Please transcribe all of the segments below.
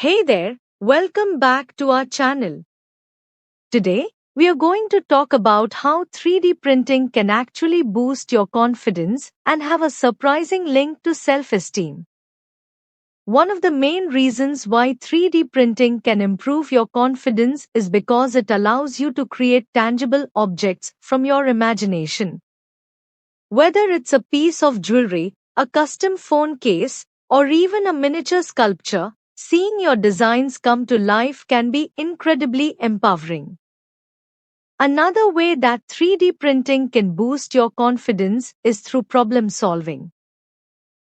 Hey there, welcome back to our channel. Today, we are going to talk about how 3D printing can actually boost your confidence and have a surprising link to self-esteem. One of the main reasons why 3D printing can improve your confidence is because it allows you to create tangible objects from your imagination. Whether it's a piece of jewelry, a custom phone case, or even a miniature sculpture, seeing your designs come to life can be incredibly empowering. Another way that 3D printing can boost your confidence is through problem solving.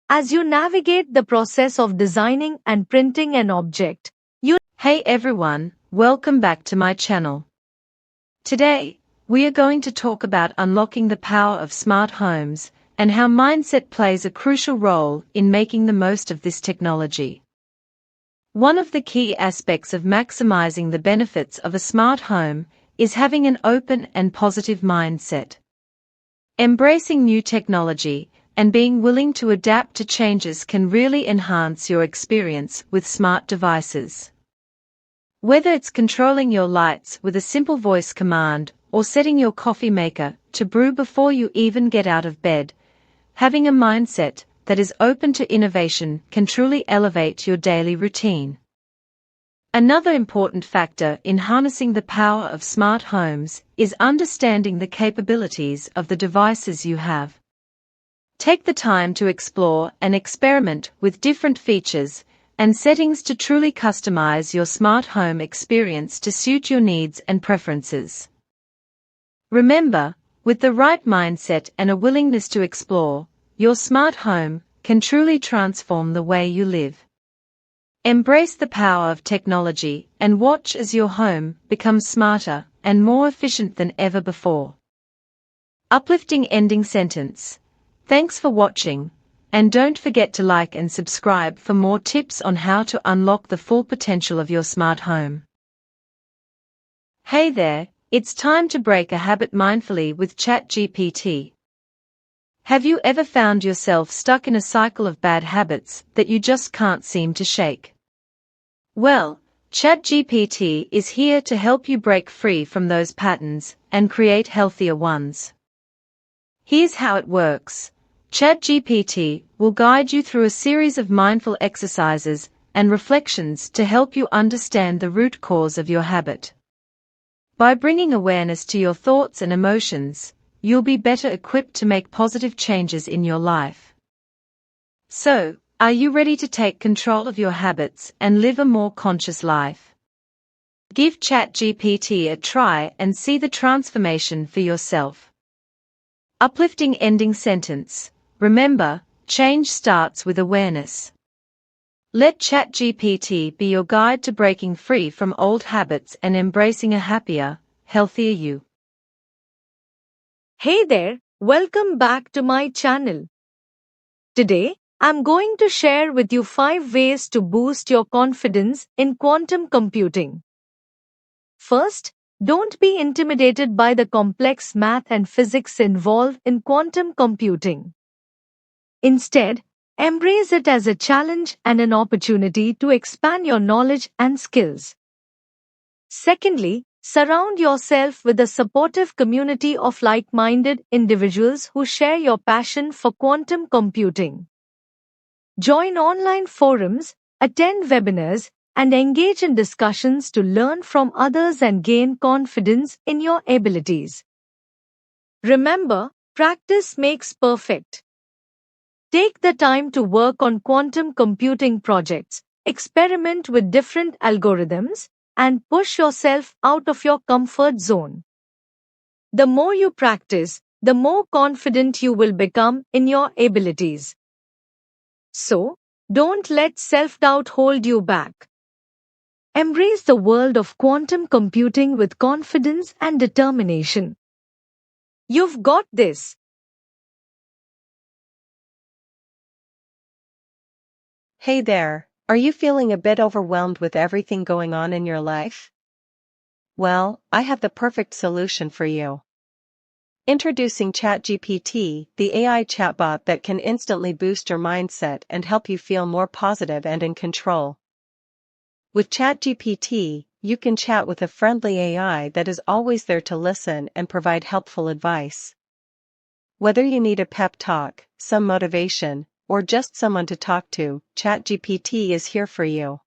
As you navigate the process of designing and printing an object, Hey everyone, welcome back to my channel. Today, we are going to talk about unlocking the power of smart homes and how mindset plays a crucial role in making the most of this technology. One of the key aspects of maximizing the benefits of a smart home is having an open and positive mindset. Embracing new technology and being willing to adapt to changes can really enhance your experience with smart devices. Whether it's controlling your lights with a simple voice command or setting your coffee maker to brew before you even get out of bed, having a mindset that is open to innovation can truly elevate your daily routine. Another important factor in harnessing the power of smart homes is understanding the capabilities of the devices you have. Take the time to explore and experiment with different features and settings to truly customize your smart home experience to suit your needs and preferences. Remember, with the right mindset and a willingness to explore, your smart home can truly transform the way you live. Embrace the power of technology and watch as your home becomes smarter and more efficient than ever before. Uplifting ending sentence. Thanks for watching, and don't forget to like and subscribe for more tips on how to unlock the full potential of your smart home. Hey there, it's time to break a habit mindfully with ChatGPT. Have you ever found yourself stuck in a cycle of bad habits that you just can't seem to shake? Well, ChatGPT is here to help you break free from those patterns and create healthier ones. Here's how it works. ChatGPT will guide you through a series of mindful exercises and reflections to help you understand the root cause of your habit. By bringing awareness to your thoughts and emotions, you'll be better equipped to make positive changes in your life. So, are you ready to take control of your habits and live a more conscious life? Give ChatGPT a try and see the transformation for yourself. Uplifting ending sentence. Remember, change starts with awareness. Let ChatGPT be your guide to breaking free from old habits and embracing a happier, healthier you. hey there, welcome back to my channel. Today, I'm going to share with you 5 ways to boost your confidence in quantum computing. First, don't be intimidated by the complex math and physics involved in quantum computing. Instead, embrace it as a challenge and an opportunity to expand your knowledge and skills. Secondly, surround yourself with a supportive community of like-minded individuals who share your passion for quantum computing. Join online forums, attend webinars, and engage in discussions to learn from others and gain confidence in your abilities. Remember, practice makes perfect. Take the time to work on quantum computing projects, experiment with different algorithms, and push yourself out of your comfort zone. The more you practice, the more confident you will become in your abilities. So, don't let self-doubt hold you back. Embrace the world of quantum computing with confidence and determination. You've got this. Hey there, are you feeling a bit overwhelmed with everything going on in your life? Well, I have the perfect solution for you. Introducing ChatGPT, the AI chatbot that can instantly boost your mindset and help you feel more positive and in control. With ChatGPT, you can chat with a friendly AI that is always there to listen and provide helpful advice. Whether you need a pep talk, some motivation, or just someone to talk to, ChatGPT is here for you.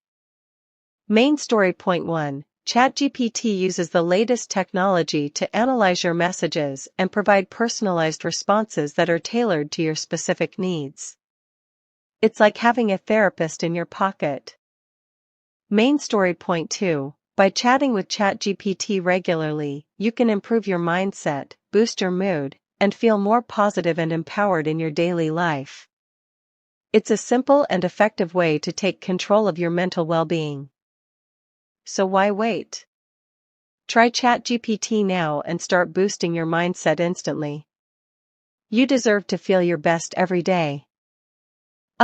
Main story point 1. ChatGPT uses the latest technology to analyze your messages and provide personalized responses that are tailored to your specific needs. It's like having a therapist in your pocket. Main story point 2. By chatting with ChatGPT regularly, you can improve your mindset, boost your mood, and feel more positive and empowered in your daily life. It's a simple and effective way to take control of your mental well-being. So why wait? Try ChatGPT now and start boosting your mindset instantly. You deserve to feel your best every day.